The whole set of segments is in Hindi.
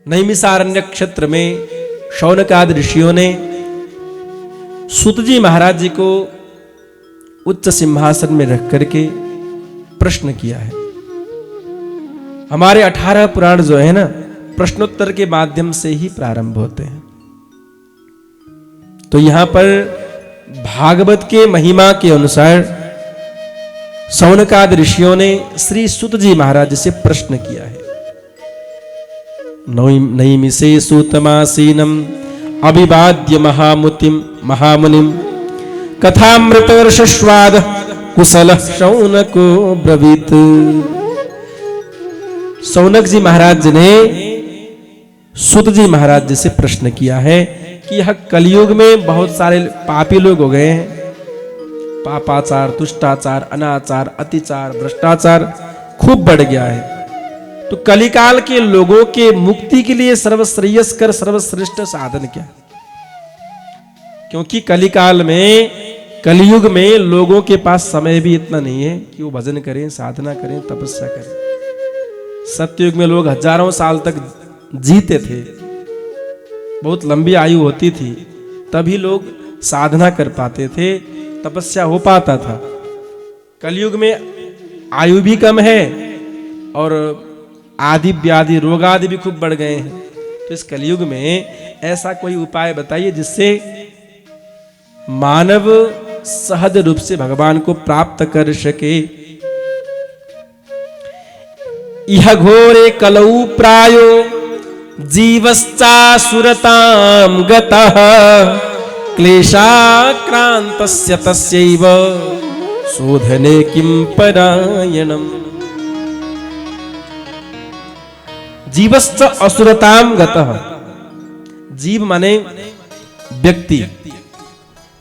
नैमिषारण्य क्षेत्र में शौनकादि ऋषियों ने सूत जी महाराज जी को उच्च सिंहासन में रख करके प्रश्न किया है। हमारे 18 पुराण जो है ना, प्रश्नोत्तर के माध्यम से ही प्रारंभ होते हैं। तो यहां पर भागवत के महिमा के अनुसार शौनकादि ऋषियों ने श्री सूत जी महाराज से प्रश्न किया है। नैमिषे सूतमासीनम अभिवाद्य महामुनिम कथामृतवर्षस्वाद कुशल शौनको ब्रवीत। शौनक जी महाराज जी ने सूत जी महाराज जी से प्रश्न किया है कि यह कलयुग में बहुत सारे पापी लोग हो गए हैं। पापाचार, दुष्टाचार, अनाचार, अतिचार, भ्रष्टाचार खूब बढ़ गया है। तो कलिकाल के लोगों के मुक्ति के लिए सर्वश्रेयस्कर सर्वश्रेष्ठ साधन क्या? क्योंकि कलिकाल में, कलयुग में लोगों के पास समय भी इतना नहीं है कि वो भजन करें, साधना करें, तपस्या करें। सत्ययुग में लोग हजारों साल तक जीते थे, बहुत लंबी आयु होती थी, तभी लोग साधना कर पाते थे, तपस्या हो पाता था। कलयुग में आयु भी कम है और आदि व्याधि रोग आदि भी खूब बढ़ गए हैं। तो इस कलयुग में ऐसा कोई उपाय बताइए जिससे मानव सहज रूप से भगवान को प्राप्त कर सके। इह घोरे कलौ प्रायो जीवश्चासुरतां गतः क्लेशाक्रान्तस्य तस्यैव शोधने किं परायणम्। जीवश्च असुरतां गतः, जीव माने व्यक्ति,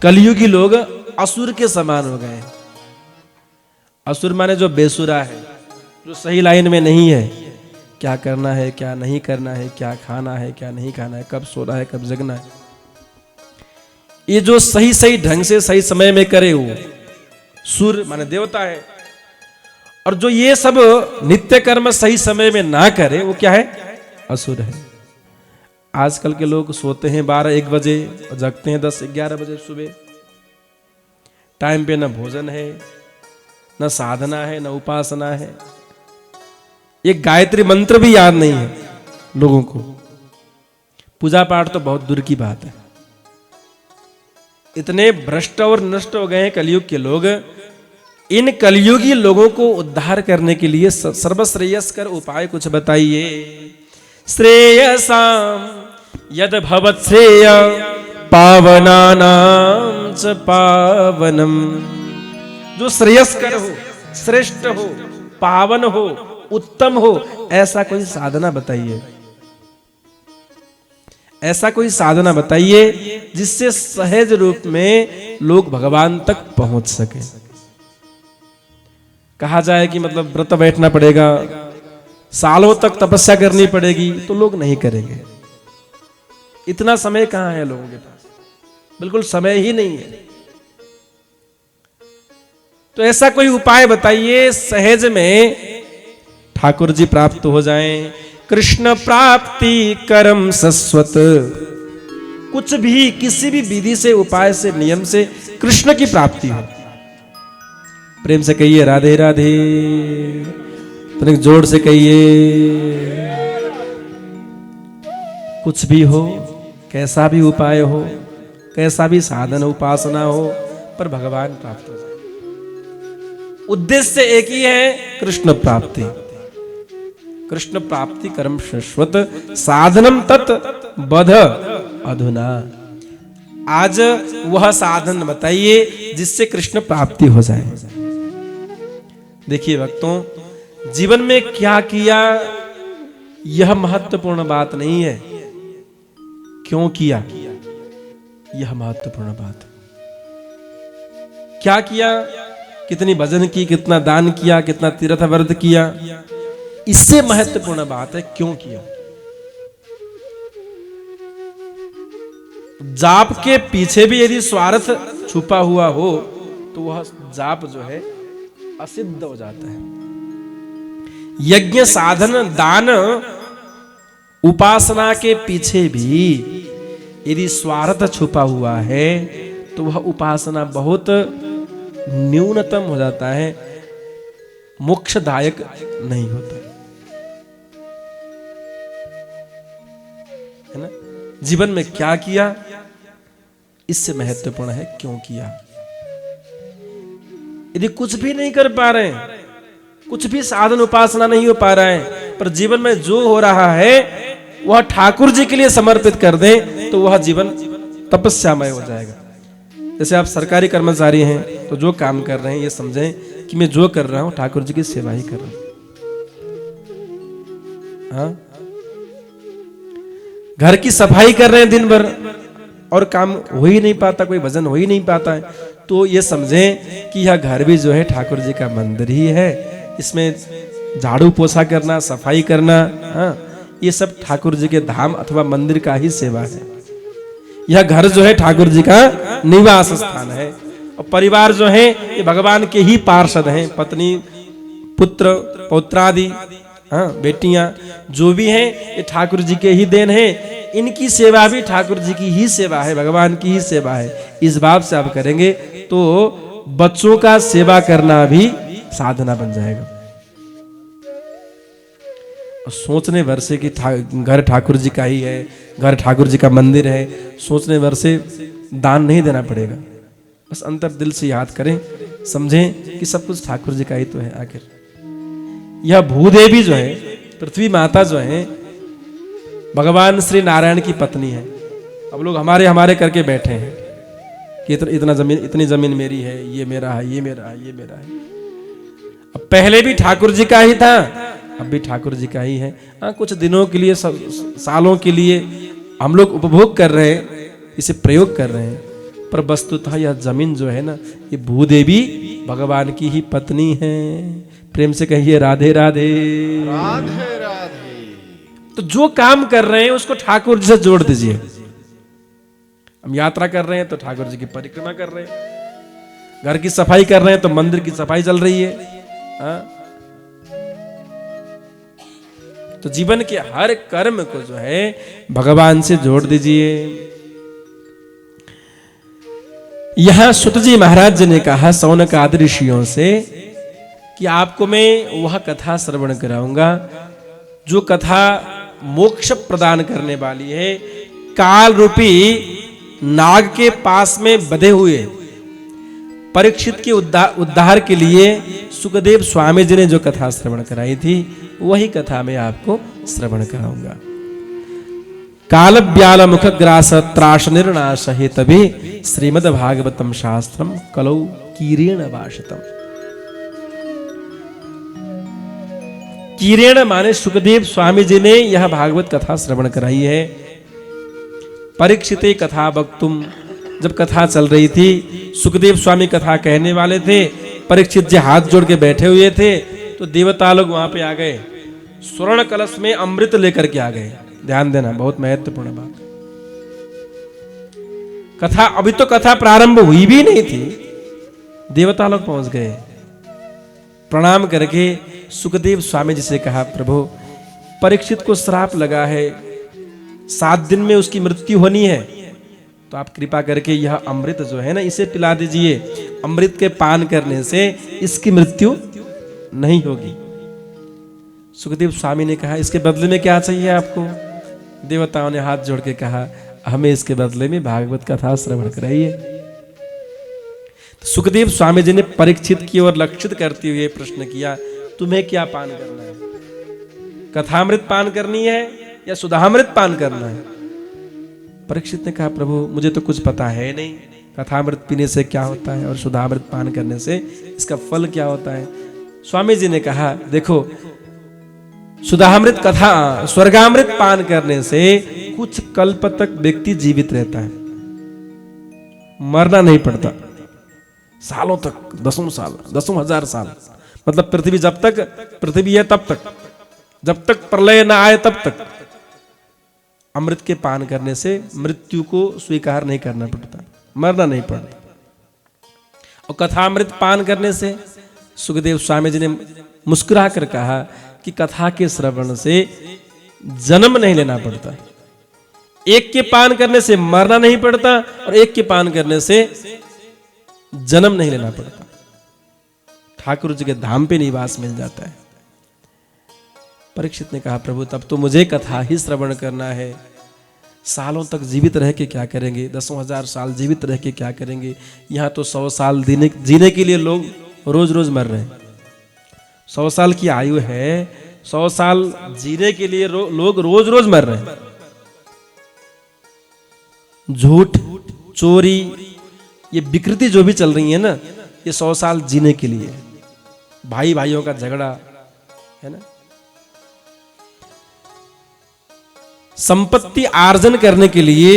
कलयुगी लोग असुर के समान हो गए। असुर माने जो बेसुरा है, जो सही लाइन में नहीं है, क्या करना है, क्या नहीं करना है, क्या खाना है, क्या नहीं खाना है, कब सोना है, कब जगना है, ये जो सही सही ढंग से सही समय में करे वो सुर माने देवता है। और जो ये सब नित्य कर्म सही समय में ना करे वो क्या है? असुर है। आजकल के लोग सोते हैं 12-1 बजे और जगते हैं 10-11 बजे सुबह। टाइम पे न भोजन है, न साधना है, न उपासना है, एक गायत्री मंत्र भी याद नहीं है लोगों को। पूजा पाठ तो बहुत दूर की बात है। इतने भ्रष्ट और नष्ट हो गए हैं कलयुग के लोग। इन कलयुगी लोगों को उद्धार करने के लिए सर्वश्रेयस्कर उपाय कुछ बताइए। श्रेयसाम यद भवत् श्रेय पावनानां च पावनम। जो श्रेयस्कर हो, श्रेष्ठ हो, पावन हो, उत्तम हो, ऐसा कोई साधना बताइए। ऐसा कोई साधना बताइए जिससे सहज रूप में लोग भगवान तक पहुंच सके। कहा जाए कि मतलब व्रत बैठना पड़ेगा, सालों तक तपस्या करनी पड़ेगी, तो लोग नहीं करेंगे। इतना समय कहां है लोगों के पास? बिल्कुल समय ही नहीं है। तो ऐसा कोई उपाय बताइए सहज में ठाकुर जी प्राप्त हो जाएं। कृष्ण प्राप्ति करम सस्वत। कुछ भी, किसी भी विधि से, उपाय से, नियम से कृष्ण की प्राप्ति हो। प्रेम से कहिए राधे राधे, तनिक जोर से कहिए। कुछ भी हो, कैसा भी उपाय हो, कैसा भी साधन उपासना हो, पर भगवान प्राप्त हो जाए। उद्देश्य एक ही है, कृष्ण प्राप्ति। कृष्ण प्राप्ति कर्म शाश्वत साधनम तत् बध अधुना। आज वह साधन बताइए जिससे कृष्ण प्राप्ति हो जाए। देखिए भक्तों, जीवन में क्या किया यह महत्वपूर्ण बात नहीं है, क्यों किया यह महत्वपूर्ण बात है। क्या किया, कितनी भजन की, कितना दान किया, कितना तीर्थ व्रत किया, इससे महत्वपूर्ण बात है क्यों किया। जाप के पीछे भी यदि स्वार्थ छुपा हुआ हो तो वह जाप जो है असिद्ध हो जाता है। यज्ञ, साधन, दान उपासना के पीछे भी यदि स्वार्थ छुपा हुआ है तो वह उपासना बहुत न्यूनतम हो जाता है, मोक्षदायक नहीं होता है ना। जीवन में क्या किया इससे महत्वपूर्ण है क्यों किया। यदि कुछ भी नहीं कर पा रहे हैं, कुछ भी साधन उपासना नहीं हो पा रहा है, पर जीवन में जो हो रहा है वह ठाकुर जी के लिए समर्पित कर दें तो वह जीवन तपस्यामय हो जाएगा। जैसे आप सरकारी कर्मचारी हैं तो जो काम कर रहे हैं ये समझें कि मैं जो कर रहा हूं ठाकुर जी की सेवा ही कर रहा हूं। हाँ? घर की सफाई कर रहे हैं दिन भर और काम हो ही नहीं पाता, कोई भजन हो ही नहीं पाता है, तो ये समझें कि यह घर भी जो है ठाकुर जी का मंदिर ही है। इसमें झाड़ू पोछा करना, सफाई करना, हाँ, ये सब ठाकुर जी के धाम अथवा मंदिर का ही सेवा है। यह घर जो है ठाकुर जी का निवास स्थान है और परिवार जो है ये भगवान के ही पार्षद हैं। पत्नी, पुत्र, पौत्रादि, हाँ, बेटियां जो भी हैं ये ठाकुर जी के ही देन हैं। इनकी सेवा भी ठाकुर जी की ही सेवा है, भगवान की ही सेवा है। इस भाव से आप करेंगे तो बच्चों का सेवा करना भी साधना बन जाएगा। और सोचने भर से कि घर ठाकुर जी का ही है, घर ठाकुर जी का मंदिर है, सोचने भर से दान नहीं देना पड़ेगा। बस अंतर दिल से याद करें, समझें कि सब कुछ ठाकुर जी का ही तो है। आखिर यह भूदेवी जो है, पृथ्वी माता जो है, भगवान श्री नारायण की पत्नी है। अब लोग हमारे हमारे करके बैठे हैं कि इतना जमीन, इतनी जमीन मेरी है, ये मेरा है, ये मेरा है, ये मेरा है। अब पहले भी ठाकुर जी का ही था, अब भी ठाकुर जी का ही है। हाँ, कुछ दिनों के लिए, सालों के लिए हम लोग उपभोग कर रहे हैं, इसे प्रयोग कर रहे हैं, पर वस्तुतः यह जमीन जो है ना, ये भूदेवी भगवान की ही पत्नी है। प्रेम से कहिए राधे राधे राधे राधे। तो जो काम कर रहे हैं उसको ठाकुर जी से जोड़ दीजिए। हम यात्रा कर रहे हैं तो ठाकुर जी की परिक्रमा कर रहे हैं, घर की सफाई कर रहे हैं तो मंदिर की सफाई चल रही है। हाँ? तो जीवन के हर कर्म को जो है भगवान से जोड़ दीजिए। यहां सुत जी महाराज जी ने कहा सौनक आदि ऋषियों से कि आपको मैं वह कथा श्रवण कराऊंगा जो कथा मोक्ष प्रदान करने वाली है। काल रूपी नाग के पास में बंधे हुए परीक्षित के उद्धार के लिए सुखदेव स्वामी जी ने जो कथा श्रवण कराई थी वही कथा मैं आपको श्रवण कराऊंगा। काल ब्याल मुख ग्रास त्राश निर्नाश हे तभी श्रीमद् भागवतम शास्त्रम कलौ कीरेण भाषितम। कीरेण माने सुखदेव स्वामी जी ने यह भागवत कथा श्रवण कराई है। परीक्षिते कथा वक्तुम, जब कथा चल रही थी सुखदेव स्वामी कथा कहने वाले थे, परीक्षित जी हाथ जोड़ के बैठे हुए थे, तो देवता लोग वहां पे आ गए, स्वर्ण कलश में अमृत लेकर के आ गए। ध्यान देना, बहुत महत्वपूर्ण बात। कथा, अभी तो कथा प्रारंभ हुई भी नहीं थी, देवता लोग पहुंच गए। प्रणाम करके सुखदेव स्वामी जी से कहा, प्रभु परीक्षित को श्राप लगा है, 7 दिन में उसकी मृत्यु होनी है, तो आप कृपा करके यह अमृत जो है ना इसे पिला दीजिए। अमृत के पान करने से इसकी मृत्यु नहीं होगी। सुखदेव स्वामी ने कहा, इसके बदले में क्या चाहिए आपको? देवताओं ने हाथ जोड़ के कहा, हमें इसके बदले में भागवत कथा श्रवण कराइए। तो सुखदेव स्वामी जी ने परीक्षित की ओर लक्षित करते हुए प्रश्न किया, तुम्हें क्या पान करना है? कथामृत पान करनी है या सुधामृत पान करना है? परीक्षित ने कहा, प्रभु मुझे तो कुछ पता है नहीं, कथामृत पीने से क्या होता है और सुधामृत पान करने से इसका फल क्या होता है। स्वामी जी ने कहा, देखो सुधामृत कथा स्वर्गामृत पान करने से कुछ कल्प तक व्यक्ति जीवित रहता है, मरना नहीं पड़ता, सालों तक, 10 साल, 10,000 साल, मतलब पृथ्वी जब तक पृथ्वी है तब तक, जब तक प्रलय ना आए तब तक अमृत के पान करने से मृत्यु को स्वीकार नहीं करना पड़ता, मरना नहीं पड़ता। और कथामृत पान करने से सुखदेव स्वामी जी ने मुस्कुरा कर कहा कि कथा के श्रवण से जन्म नहीं लेना पड़ता। एक के पान करने से मरना नहीं पड़ता और एक के पान करने से जन्म नहीं लेना पड़ता। ठाकुर जी के धाम पे निवास मिल जाता है। परीक्षित ने कहा, प्रभु तब तो मुझे कथा ही श्रवण करना है। सालों तक जीवित रह के क्या करेंगे, 10,000 साल जीवित रह के क्या करेंगे। यहाँ तो 100 साल जीने के लिए लोग रोज रोज मर रहे हैं। 100 साल की आयु है, 100 साल जीने के लिए लोग रोज रोज मर रहे हैं। झूठ, चोरी, ये विकृति जो भी चल रही है ना, ये 100 साल जीने के लिए। भाई भाइयों का झगड़ा है ना, संपत्ति आर्जन करने के लिए,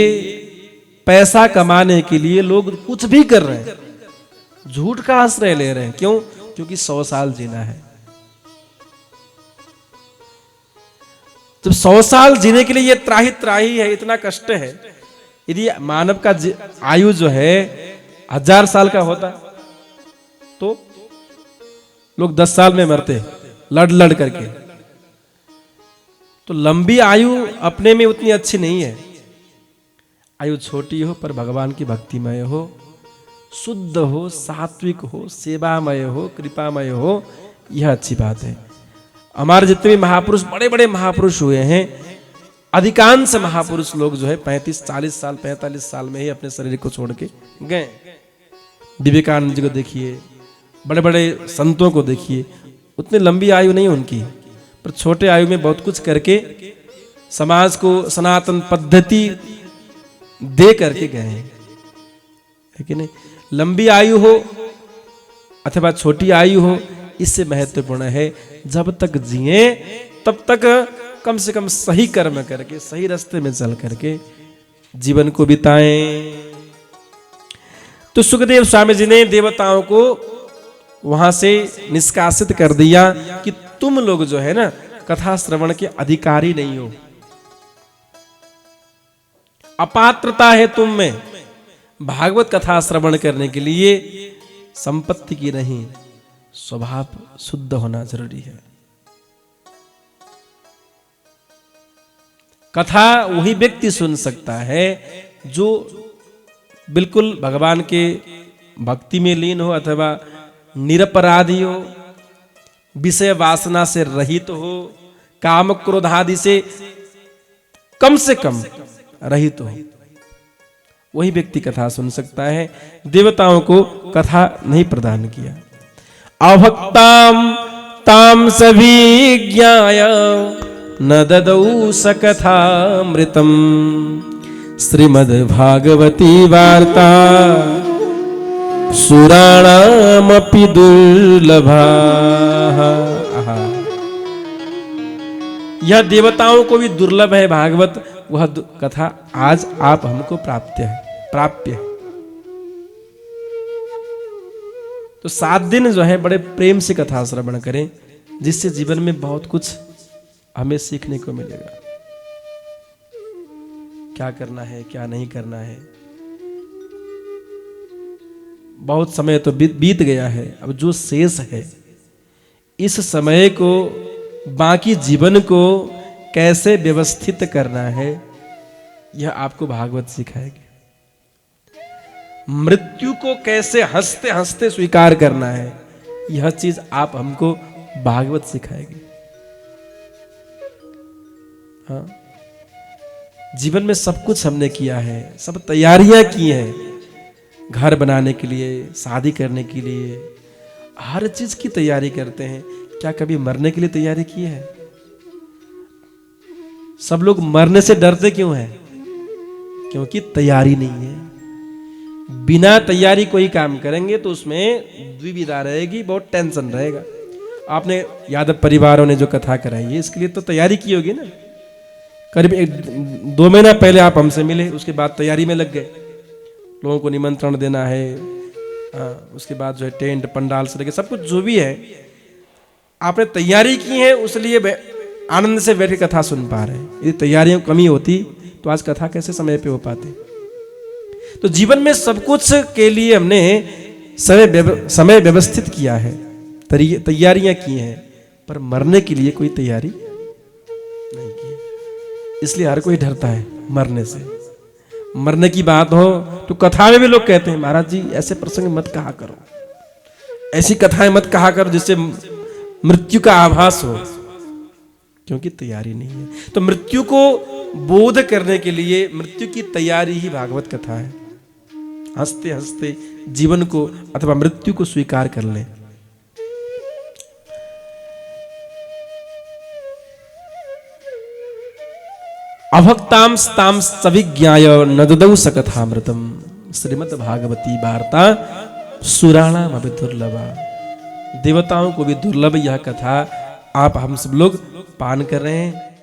पैसा कमाने के लिए लोग कुछ भी कर रहे हैं, झूठ का आश्रय ले रहे हैं। क्यों? क्योंकि 100 साल जीना है। जब 100 साल जीने के लिए ये त्राही त्राही है, इतना कष्ट है। यदि मानव का आयु जो है 1000 साल का होता तो लोग 10 साल में मरते लड़ लड़ करके। तो लंबी आयु अपने में उतनी अच्छी नहीं है। आयु छोटी हो पर भगवान की भक्तिमय हो, शुद्ध हो, सात्विक हो, सेवामय हो, कृपामय हो, यह अच्छी बात है। हमारे जितने भी महापुरुष, बड़े बड़े महापुरुष हुए हैं, अधिकांश महापुरुष लोग जो है 35, 40 साल, 45 साल में ही अपने शरीर को छोड़ के गए। विवेकानंद जी को देखिए, बड़े बड़े संतों को देखिए, उतनी लंबी आयु नहीं उनकी, पर छोटे आयु में बहुत कुछ करके समाज को सनातन पद्धति दे करके गए हैं, है कि नहीं? लंबी आयु हो अथवा छोटी आयु हो, इससे महत्वपूर्ण है जब तक जिए तब तक कम से कम सही कर्म करके, सही रास्ते में चल करके जीवन को बिताएं। तो सुखदेव स्वामी जी ने देवताओं को वहां से निष्कासित कर दिया कि तुम लोग जो है ना, कथा श्रवण के अधिकारी नहीं हो, अपात्रता है तुम में। भागवत कथा श्रवण करने के लिए संपत्ति की नहीं, स्वभाव शुद्ध होना जरूरी है। कथा वही व्यक्ति सुन सकता है जो बिल्कुल भगवान के भक्ति में लीन हो अथवा निरपराधी हो, विषय वासना से रहित हो, काम क्रोध आदि से कम रहित हो, वही व्यक्ति कथा सुन सकता है। देवताओं को कथा नहीं प्रदान किया। अभक्ताम ताम सविज्ञाय न ददौ सकथामृतम श्रीमद्भागवती वार्ता सुराणामपि दुर्लभा। यह देवताओं को भी दुर्लभ है भागवत, वह कथा आज आप हमको प्राप्य है। तो 7 दिन जो है बड़े प्रेम से कथा श्रवण करें, जिससे जीवन में बहुत कुछ हमें सीखने को मिलेगा। क्या करना है, क्या नहीं करना है। बहुत समय तो बीत गया है, अब जो शेष है इस समय को, बाकी जीवन को कैसे व्यवस्थित करना है, यह आपको भागवत सिखाएगी। मृत्यु को कैसे हंसते हंसते स्वीकार करना है, यह चीज आप हमको भागवत सिखाएगी। हाँ, जीवन में सब कुछ हमने किया है, सब तैयारियां की हैं, घर बनाने के लिए, शादी करने के लिए, हर चीज की तैयारी करते हैं। क्या कभी मरने के लिए तैयारी की है? सब लोग मरने से डरते क्यों हैं? क्योंकि तैयारी नहीं है। बिना तैयारी कोई काम करेंगे तो उसमें द्विविधा रहेगी, बहुत टेंशन रहेगा। आपने यादव परिवारों ने जो कथा कराई है, इसके लिए तो तैयारी की होगी ना। करीब 2 महीना पहले आप हमसे मिले, उसके बाद तैयारी में लग गए। लोगों को निमंत्रण देना है, उसके बाद जो है टेंट पंडाल से लेकर सब कुछ जो भी है आपने तैयारी की है, उसलिए आनंद से बैठ के कथा सुन पा रहे हैं। यदि तैयारियों कमी होती तो आज कथा कैसे समय पे हो पाती। तो जीवन में सब कुछ के लिए हमने समय व्यवस्थित किया है, तैयारियां की हैं, पर मरने के लिए कोई तैयारी नहीं की है। इसलिए हर कोई डरता है मरने से। मरने की बात हो तो कथा में भी लोग कहते हैं महाराज जी ऐसे प्रसंग मत कहा करो, ऐसी कथाएं मत कहा करो जिससे मृत्यु का आभास हो, क्योंकि तैयारी नहीं है। तो मृत्यु को बोध करने के लिए मृत्यु की तैयारी ही भागवत कथा है। हंसते हंसते जीवन को अथवा मृत्यु को स्वीकार कर ले। अभक्ताम स्ताम सविज्ञाय नददौ सकथामृतम। श्रीमद् भागवती वार्ता सुराणाम अभी दुर्लभा। देवताओं को भी दुर्लभ यह कथा आप हम सब लोग पान कर रहे हैं।